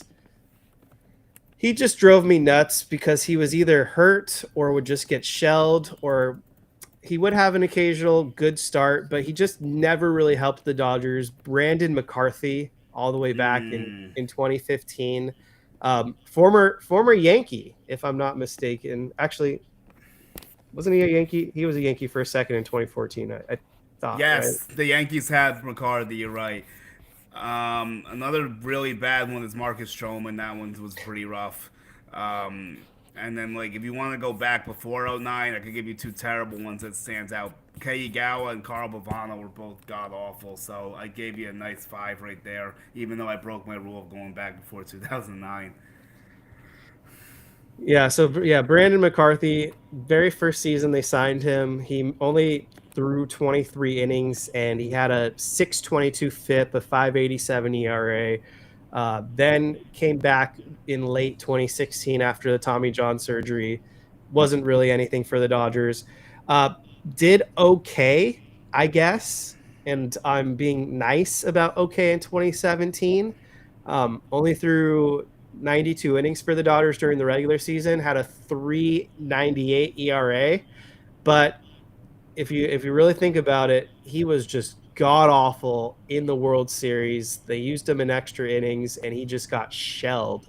he just drove me nuts because he was either hurt or would just get shelled, or he would have an occasional good start, but he just never really helped the Dodgers. Brandon McCarthy, all the way back Hmm. in 2015, former Yankee, if I'm not mistaken. Actually, wasn't he a Yankee? He was a Yankee for a second in 2014. I thought, right? Yes, the Yankees had McCarthy. You're right. Another really bad one is Marcus Stroman. That one was pretty rough. Um, and then, like, if you want to go back before '09, I could give you two terrible ones that stands out. Kei Igawa and Carl Bavano were both god awful, so I gave you a nice 5 right there, even though I broke my rule of going back before 2009. Yeah, so yeah, Brandon McCarthy, very first season they signed him. He only threw 23 innings and he had a 6.22 FIP, a 5.87 ERA. Then came back in late 2016 after the Tommy John surgery. Wasn't really anything for the Dodgers. Uh, did okay, I guess, and I'm being nice about okay in 2017. Only threw 92 innings for the Dodgers during the regular season, had a 3.98 ERA. But if you really think about it, he was just god awful in the World Series. They used him in extra innings, and he just got shelled.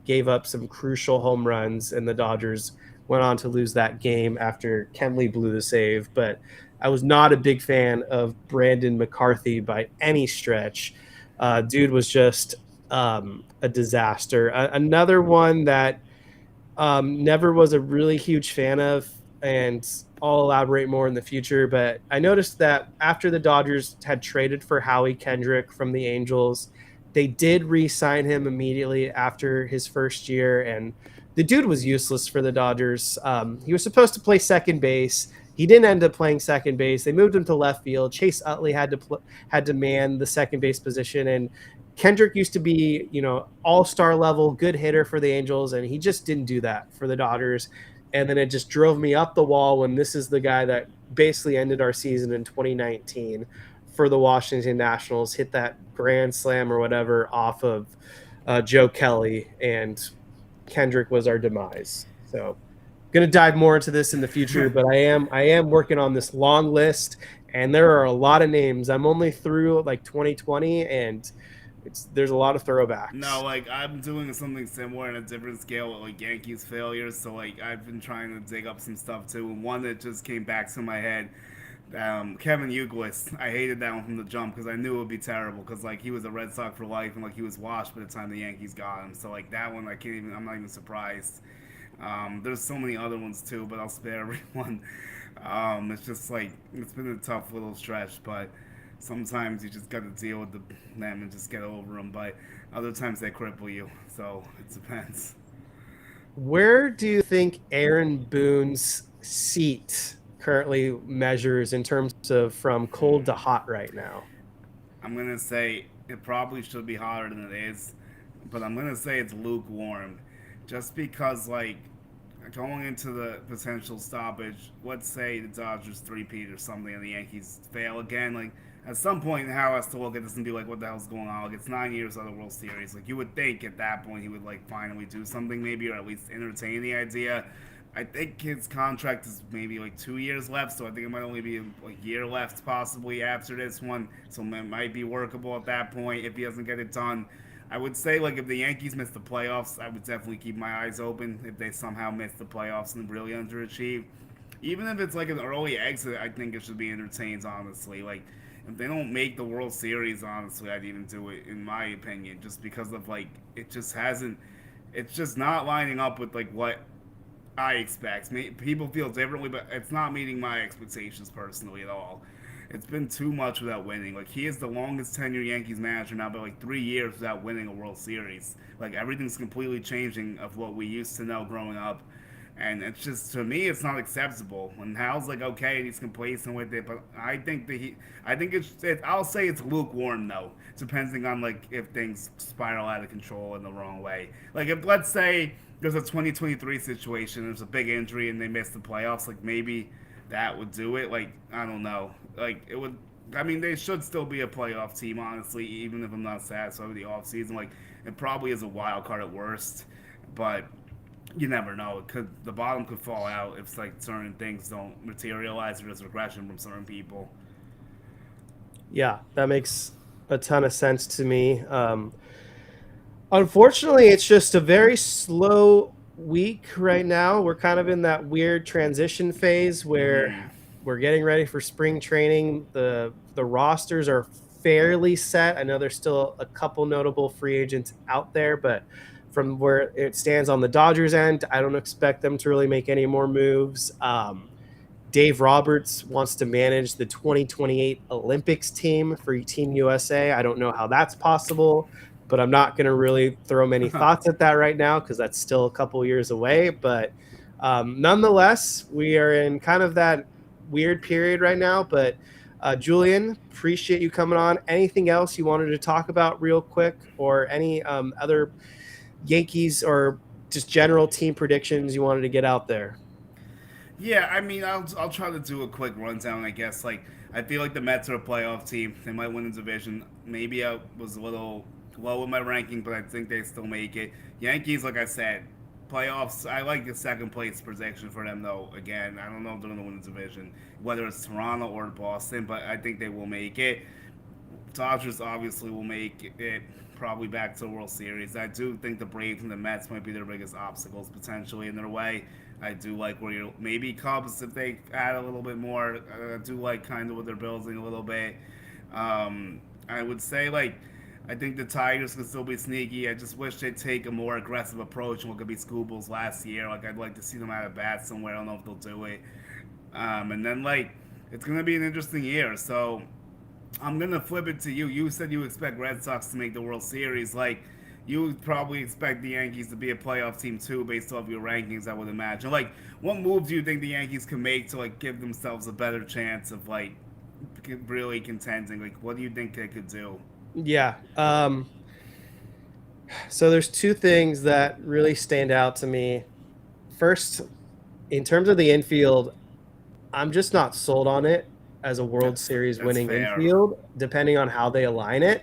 Gave up some crucial home runs, and the Dodgers went on to lose that game after Kenley blew the save. But I was not a big fan of Brandon McCarthy by any stretch. Dude was just a disaster. Another one that never was a really huge fan of, and I'll elaborate more in the future. But I noticed that after the Dodgers had traded for Howie Kendrick from the Angels, they did re-sign him immediately after his first year, and the dude was useless for the Dodgers. He was supposed to play second base. He didn't end up playing second base. They moved him to left field. Chase Utley had to man the second base position, and Kendrick used to be, all-star level, good hitter for the Angels, and he just didn't do that for the Dodgers. And then it just drove me up the wall when this is the guy that basically ended our season in 2019 for the Washington Nationals, hit that grand slam or whatever off of Joe Kelly, and Kendrick was our demise. So, going to dive more into this in the future, but I am working on this long list, and there are a lot of names. I'm only through like 2020, and there's a lot of No, throwbacks. like I'm doing something similar in a different scale with like Yankees failures. So like I've been trying to dig up some stuff too. And one that just came back to my head Kevin Youkilis. I hated that one from the jump because I knew it would be terrible because like he was a Red Sox for life and like he was washed by the time the Yankees got him. So like that one, I can't even. I'm not even surprised. There's so many other ones too, but I'll spare everyone. It's just like it's been a tough little stretch, but sometimes you just got to deal with them and just get over them. But other times they cripple you, so it depends. Where do you think Aaron Boone's seat currently measures in terms of from cold to hot right now? I'm gonna say it probably should be hotter than it is, but I'm gonna say it's lukewarm, just because like going into the potential stoppage. Let's say the Dodgers three-peat or something, and the Yankees fail again. Like at some point, Howe has to look at this and be like, "What the hell's going on?" Like it's 9 years of the World Series. Like you would think at that point he would like finally do something, maybe, or at least entertain the idea. I think his contract is maybe like 2 years left, so I think it might only be a year left possibly after this one. So it might be workable at that point if he doesn't get it done. I would say like if the Yankees miss the playoffs, I would definitely keep my eyes open if they somehow miss the playoffs and really underachieve. Even if it's like an early exit, I think it should be entertained. Honestly, like if they don't make the World Series, honestly, I'd even do it in my opinion, just because of like it just hasn't. It's just not lining up with like what I expect. People feel differently, but it's not meeting my expectations personally at all. It's been too much without winning. Like he is the longest tenured Yankees manager now, by like 3 years without winning a World Series. Like everything's completely changing of what we used to know growing up, and it's just to me, it's not acceptable. When Hal's like okay, and he's complacent with it, but I think that I think I'll say it's lukewarm though, depending on like if things spiral out of control in the wrong way. Like if let's say there's a 2023 situation, there's a big injury, and they miss the playoffs, like maybe that would do it. Like I don't know, like it would. I mean, they should still be a playoff team, honestly, even if I'm not satisfied with the offseason. Like, it probably is a wild card at worst, but you never know. The bottom could fall out if like certain things don't materialize or there's regression from certain people. Yeah, that makes a ton of sense to me. Unfortunately, it's just a very slow week right now. We're kind of in that weird transition phase where Mm-hmm. we're getting ready for spring training. The rosters are fairly set. I know there's still a couple notable free agents out there, but from where it stands on the Dodgers end, I don't expect them to really make any more moves. Dave Roberts wants to manage the 2028 Olympics team for Team USA. I don't know how that's possible, but I'm not going to really throw many thoughts at that right now because that's still a couple years away. But nonetheless, we are in kind of that weird period right now. But Julian, appreciate you coming on. Anything else you wanted to talk about real quick, or any other Yankees or just general team predictions you wanted to get out there? Yeah, I mean, I'll try to do a quick rundown. I guess like I feel like the Mets are a playoff team. They might win the division. Maybe I was a little low with my ranking, but I think they still make it. Yankees, like I said, playoffs. I like the second place prediction for them though. Again, I don't know if they're gonna win the division, whether it's Toronto or Boston, but I think they will make it. Dodgers obviously will make it probably back to the World Series. I do think the Braves and the Mets might be their biggest obstacles potentially in their way. I do like where you're maybe Cubs if they add a little bit more. I do like kind of what they're building a little bit. I would say like I think the Tigers can still be sneaky. I just wish they'd take a more aggressive approach. What could be Scoobles last year? Like I'd like to see them out of bat somewhere. I don't know if they'll do it. And then like it's gonna be an interesting year. So I'm gonna flip it to you. You said you expect Red Sox to make the World Series. Like, you would probably expect the Yankees to be a playoff team too, based off your rankings. I would imagine. Like, what moves do you think the Yankees can make to like give themselves a better chance of like really contending? Like, what do you think they could do? Yeah. So there's two things that really stand out to me. First, in terms of the infield, I'm just not sold on it as a World Series That's winning fair. infield, depending on how they align it.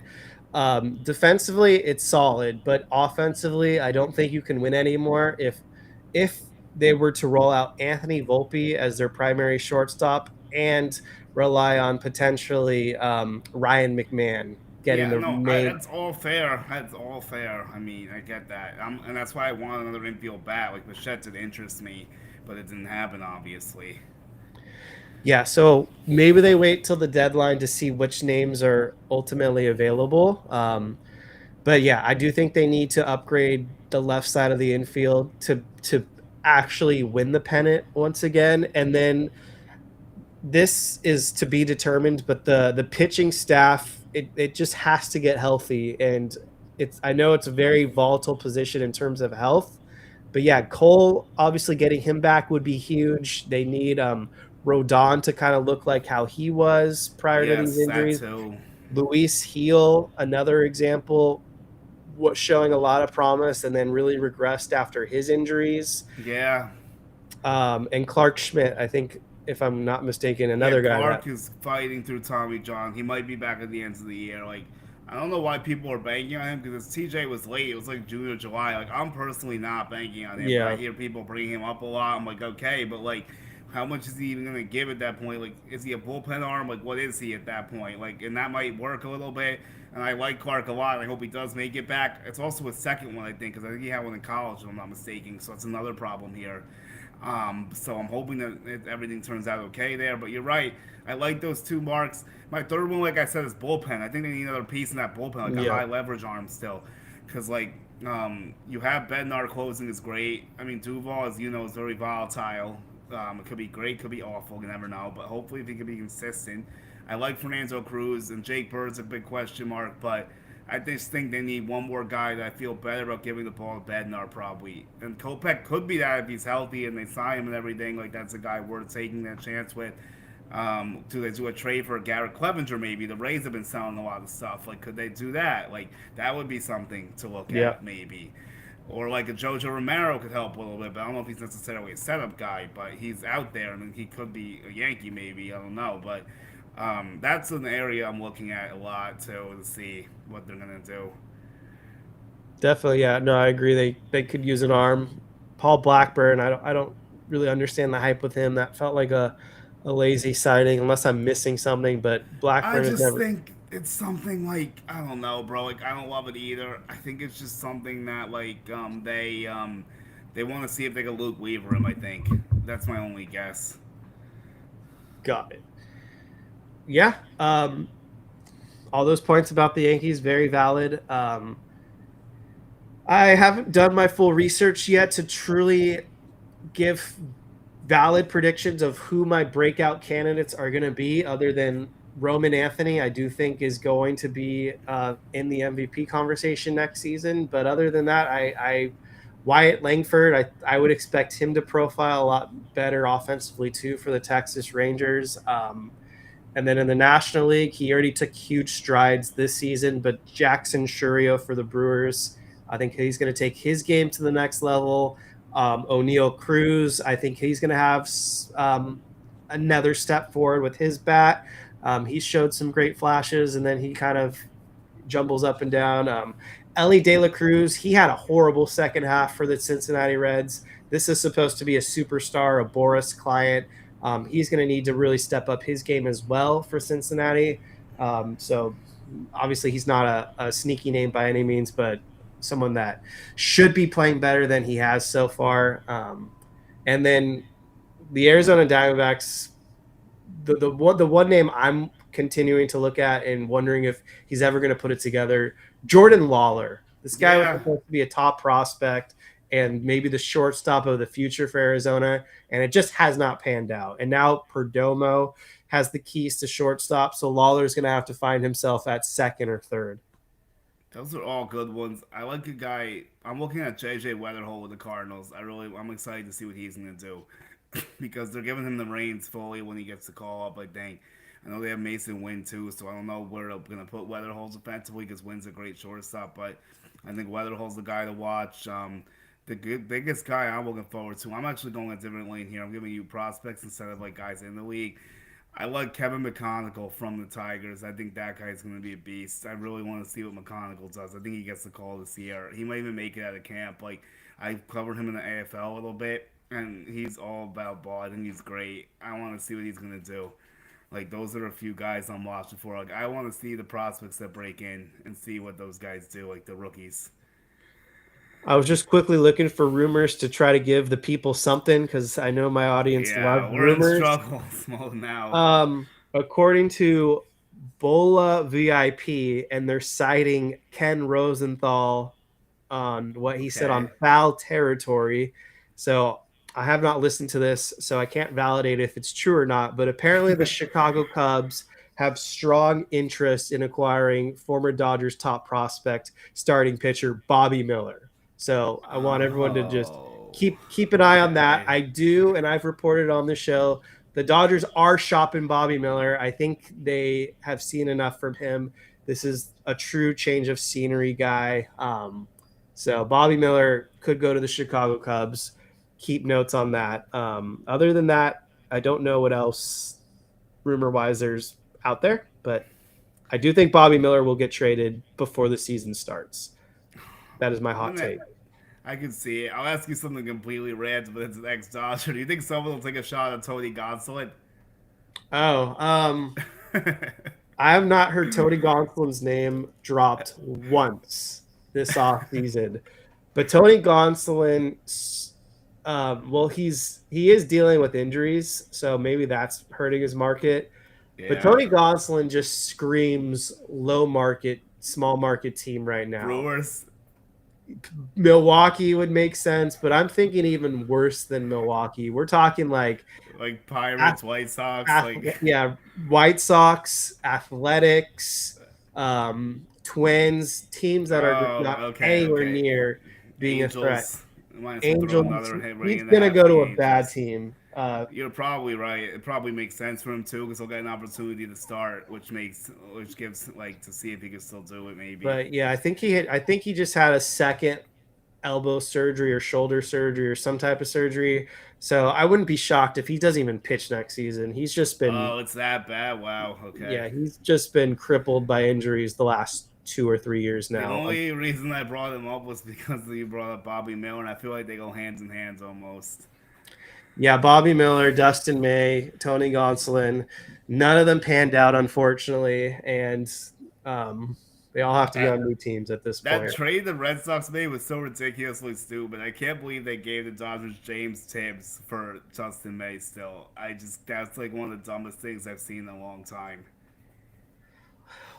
Defensively, it's solid, but offensively, I don't think you can win anymore if they were to roll out Anthony Volpe as their primary shortstop and rely on potentially Ryan McMahon getting Yeah, the no, main. that's all fair. That's all fair. I mean, I get that, and that's why I want another infield bat. Like Bichette did interest me, but it didn't happen, obviously. Yeah, so maybe they wait till the deadline to see which names are ultimately available. But yeah, I do think they need to upgrade the left side of the infield to actually win the pennant once again. And then this is to be determined, but the pitching staff, it just has to get healthy. And it's I know it's a very volatile position in terms of health, but yeah, Cole obviously getting him back would be huge. They need Rodon to kind of look like how he was prior to these Yes, that injuries. too. Luis Heel, another example, was showing a lot of promise and then really regressed after his injuries. Yeah. And Clark Schmidt, I think, if I'm not mistaken, Yeah, another guy that Clark is fighting through Tommy John. He might be back at the end of the year. Like, I don't know why people are banking on him because TJ was late. It was like June or July. Like, I'm personally not banking on him, but I yeah. hear people bringing him up a lot. I'm like, okay, but like, how much is he even gonna give at that point? Like, is he a bullpen arm? Like, what is he at that point? Like, and that might work a little bit. And I like Clark a lot. I hope he does make it back. It's also his second one, I think, because I think he had one in college, if I'm not mistaken. So it's another problem here. So I'm hoping that everything turns out okay there. But you're right. I like those two marks. My third one, like I said, is bullpen. I think they need another piece in that bullpen, like a Yeah. high leverage arm still, because like you have Bednar closing is great. I mean Duval, as you know, is very volatile. It could be great, could be awful. You never know. But hopefully, if he can be consistent, I like Fernando Cruz and Jake Bird's a big question mark, but I just think they need one more guy that I feel better about giving the ball to Bednar probably. And Kopech could be that if he's healthy and they sign him and everything. Like that's a guy worth taking that chance with. Do they do a trade for Garrett Clevenger maybe? The Rays have been selling a lot of stuff. Like could they do that? Like that would be something to look Yeah. at maybe. Or like a Jojo Romero could help a little bit, but I don't know if he's necessarily a setup guy, but he's out there and he could be a Yankee maybe. I don't know, but that's an area I'm looking at a lot too to see what they're gonna do. Definitely. Yeah. No, I agree. They could use an arm. Paul Blackburn, I don't really understand the hype with him. That felt like a lazy signing, unless I'm missing something. But I Blackburn has just never. think it's something like I don't know, bro. Like I don't love it either. I think it's just something that like they want to see if they can Luke Weaver him. I think that's my only guess. Got it. Yeah. All those points about the Yankees very valid. I haven't done my full research yet to truly give valid predictions of who my breakout candidates are going to be, other than Roman Anthony. I do think is going to be in the MVP conversation next season. But other than that, I Wyatt Langford, I would expect him to profile a lot better offensively too for the Texas Rangers. And then in the National League, he already took huge strides this season. But Jackson Churio for the Brewers, I think he's going to take his game to the next level. O'Neal Cruz, I think he's going to have another step forward with his bat. He showed some great flashes, and then he kind of jumbles up and down. Ellie De La Cruz, he had a horrible second half for the Cincinnati Reds. This is supposed to be a superstar, a Boris client. He's going to need to really step up his game as well for Cincinnati. So obviously he's not a sneaky name by any means, but someone that should be playing better than he has so far. And then the Arizona Diamondbacks, the one name I'm continuing to look at and wondering if he's ever going to put it together, Jordan Lawler. This guy was Yeah, supposed to be a top prospect and maybe the shortstop of the future for Arizona, and it just has not panned out. And now Perdomo has the keys to shortstop, so Lawler's going to have to find himself at second or third. those are all good ones. I like a guy. I'm looking at JJ Weatherholt with the Cardinals. I'm excited to see what he's gonna do because they're giving him the reins fully when he gets the call up. I think. I know they have Mason Wynn too, so I don't know where they're gonna put Weatherholt offensively because Wynn's a great shortstop, but I think Weatherhold's the guy to watch. Biggest guy I'm looking forward to. I'm actually going a different lane here. I'm giving you prospects instead of like guys in the league. I like Kevin McConnell from the Tigers. I think that guy's going to be a beast. I really want to see what McConnell does. I think he gets the call this year. He might even make it out of camp. Like I covered him in the AFL a little bit, and he's all about ball. I think he's great. I want to see what he's going to do. Like those are a few guys I'm watching for. Like I want to see the prospects that break in and see what those guys do. Like the rookies. I was just quickly looking for rumors to try to give the people something because I know my audience loves Yeah, we're in rumors. struggle mode now. According to Bola VIP, and they're citing Ken Rosenthal on what he said on Okay. foul territory. So I have not listened to this, so I can't validate if it's true or not. But apparently, the Chicago Cubs have strong interest in acquiring former Dodgers top prospect, starting pitcher Bobby Miller. So I want everyone to just Oh, keep an eye on that. okay. I do, and I've reported on the show. The Dodgers are shopping Bobby Miller. I think they have seen enough from him. This is a true change of scenery guy. So Bobby Miller could go to the Chicago Cubs. Keep notes on that. Other than that, I don't know what else rumor wise there's out there, but I do think Bobby Miller will get traded before the season starts. That is my I'm hot gonna. take. I can see it. I'll ask you something completely random, but it's an ex-Dodger. Do you think someone will take a shot at Tony Gonsolin? Oh, I have not heard Tony Gonsolin's name dropped once this off season, but Tony Gonsolin, well, he is dealing with injuries, so maybe that's hurting his market. But Yeah. Tony Gonsolin just screams low market, small market team right now. Brewers. Milwaukee would make sense, but I'm thinking even worse than Milwaukee. We're talking like, Like Pirates, White Sox, like yeah, White Sox, Athletics, Twins, teams that are just oh, not okay, anywhere okay. near being a threat. Angels. Might as well throw Angels, another hit ring he's in the gonna hat for go the to a bad Angels. team. You're probably right. It probably makes sense for him too, because he'll get an opportunity to start, which gives like to see if he can still do it. Maybe. But yeah, I think he just had a second elbow surgery or shoulder surgery or some type of surgery. So I wouldn't be shocked if he doesn't even pitch next season. He's just been, Oh, it's that bad. Wow. Okay. yeah, he's just been crippled by injuries the last 2 or 3 years The now. only reason I brought him up was because you brought up Bobby Miller, and I feel like they go hands in hands almost. Yeah, Bobby Miller, Dustin May, Tony Gonsolin, none of them panned out, unfortunately, and they all have to be That on new teams at this that point. trade the Red Sox made was so ridiculously stupid. I can't believe they gave the Dodgers James Tibbs for Justin May. Still, that's like one of the dumbest things I've seen in a long time.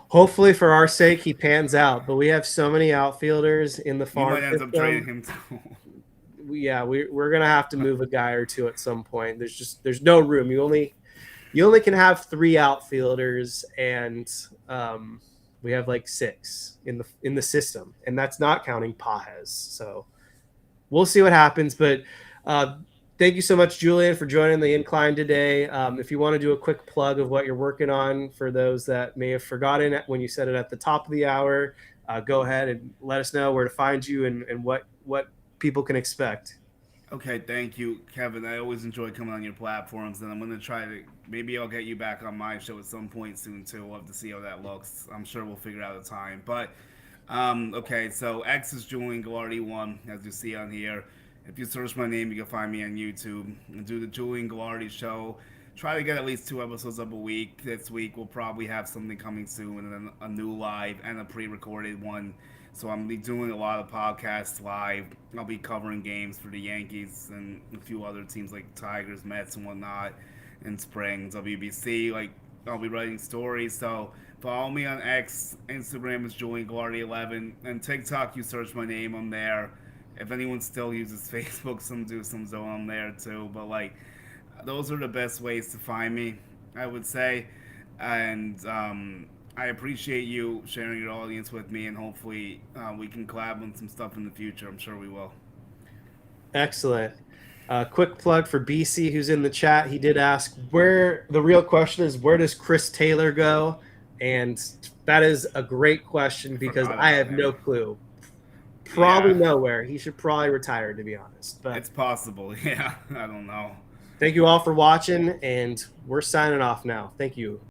Hopefully, for our sake, he pans out. But we have so many outfilders in the You farm might end up trading system. him too. Yeah, we're gonna have to move a guy or two at some point. There's no room. You only can have three outfielders, and we have like six in the system, and that's not counting Pajes. So we'll see what happens. But uh, thank you so much, Julian, for joining the Incline today. If you want to do a quick plug of what you're working on for those that may have forgotten it when you said it at the top of the hour, go ahead and let us know where to find you and what people can expect. Okay, thank you, Kevin. I always enjoy coming on your platforms, and I'm gonna try to maybe I'll get you back on my show at some point soon too. We'll have to see how that looks. I'm sure we'll figure out a time. But okay, so X is Julian Guilarte one, as you see on here. If you search my name, you can find me on YouTube. I do the Julian Guilarte show. Try to get at least 2 episodes up a week. This week we'll probably have something coming soon, and then a new live and a pre-recorded one. So I'm be doing a lot of podcasts live. I'll be covering games for the Yankees and a few other teams like Tigers, Mets, and whatnot in spring. WBC, like I'll be writing stories. So follow me on X, Instagram is Julian Guilarte 11, and TikTok. You search my name, I'm there. If anyone still uses Facebook, some do, some don't. I'm there too. But like, those are the best ways to find me, I would say. And I appreciate you sharing your audience with me, and hopefully we can collab on some stuff in the future. I'm sure we will. Excellent. Quick plug for BC, who's in the chat. He did ask where the real question is, where does Chris Taylor go? And that is a great question I because forgot I about have no him. clue. Probably Yeah, nowhere. He should probably retire, to be honest. But it's possible. Yeah, I don't know. thank you all for watching, and we're signing off now. Thank you.